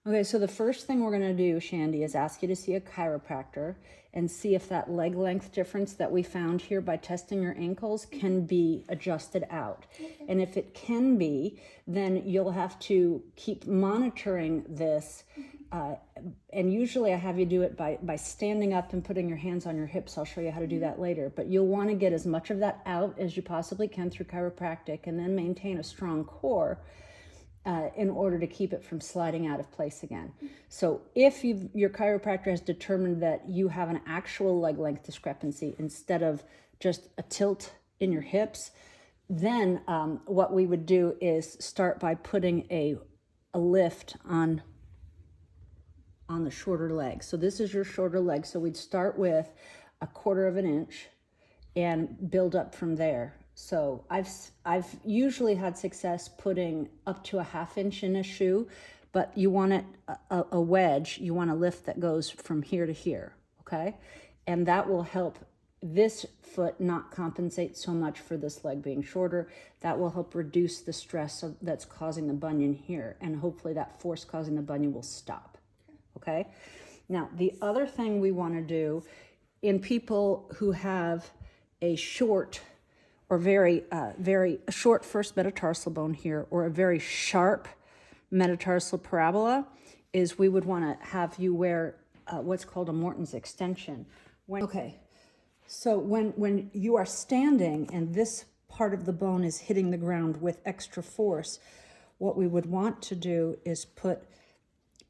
Okay, so the first thing we're going to do, Shandee, is ask you to see a chiropractor and see if that leg length difference that we found here by testing your ankles can be adjusted out. And if it can be, then you'll have to keep monitoring this. And usually I have you do it by standing up and putting your hands on your hips. I'll show you how to do that later. But you'll want to get as much of that out as you possibly can through chiropractic and then maintain a strong core. In order to keep it from sliding out of place again. So if your chiropractor has determined that you have an actual leg length discrepancy instead of just a tilt in your hips, then what we would do is start by putting a lift on the shorter leg. So this is your shorter leg. So we'd start with 1/4 of an inch and build up from there. So I've usually had success putting up to 1/2 inch in a shoe, but you want it a wedge. You want a lift that goes from here to here, okay? And that will help this foot not compensate so much for this leg being shorter. That will help reduce the stress that's causing the bunion here, and hopefully that force causing the bunion will stop, okay? Now, the other thing we want to do in people who have a short or very short first metatarsal bone here, or a very sharp metatarsal parabola, is we would want to have you wear what's called a Morton's extension. So when you are standing and this part of the bone is hitting the ground with extra force, what we would want to do is put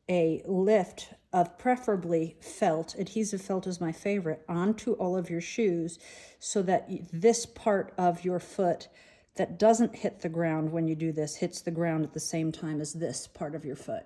a lift of preferably felt, adhesive felt is my favorite, onto all of your shoes so that this part of your foot that doesn't hit the ground when you do this hits the ground at the same time as this part of your foot.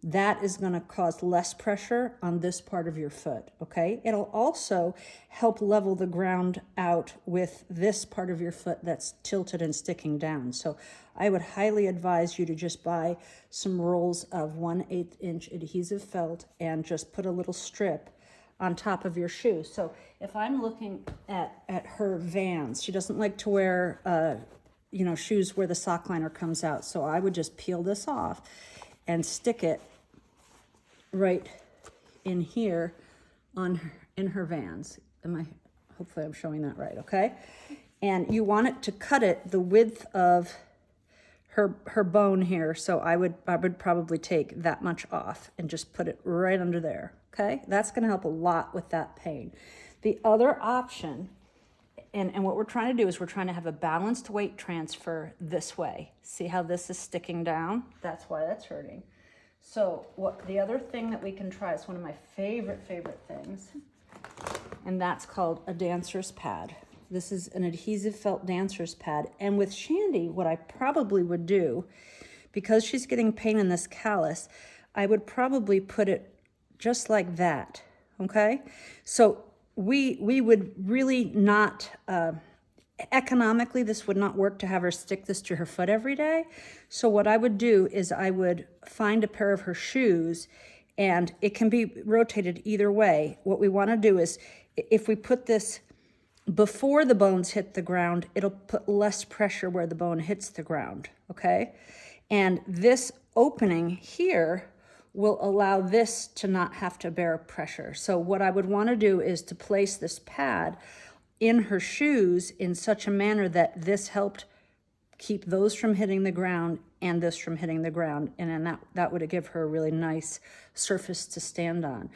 That is going to cause less pressure on this part of your foot, okay? It'll also help level the ground out with this part of your foot that's tilted and sticking down. So I would highly advise you to just buy some rolls of 1/8 inch adhesive felt and just put a little strip on top of your shoe. So if I'm looking at her Vans, she doesn't like to wear shoes where the sock liner comes out. So I would just peel this off and stick it right in here in her Vans. Hopefully I'm showing that right, okay? And you want it to cut it the width of her bone here. So I would probably take that much off and just put it right under there, okay? That's gonna help a lot with that pain. The other option, and what we're trying to do is we're trying to have a balanced weight transfer this way. See how this is sticking down? That's why that's hurting. So the other thing that we can try is one of my favorite things, and that's called a dancer's pad. This is an adhesive felt dancer's pad. And with Shandee, what I probably would do, because she's getting pain in this callus, I would probably put it just like that, okay? So we would really not, economically, this would not work to have her stick this to her foot every day. So what I would do is I would find a pair of her shoes, and it can be rotated either way. What we want to do is, if we put this before the bones hit the ground, it'll put less pressure where the bone hits the ground, okay? And this opening here will allow this to not have to bear pressure. So what I would want to do is to place this pad in her shoes in such a manner that this helped keep those from hitting the ground and this from hitting the ground. And then that would give her a really nice surface to stand on.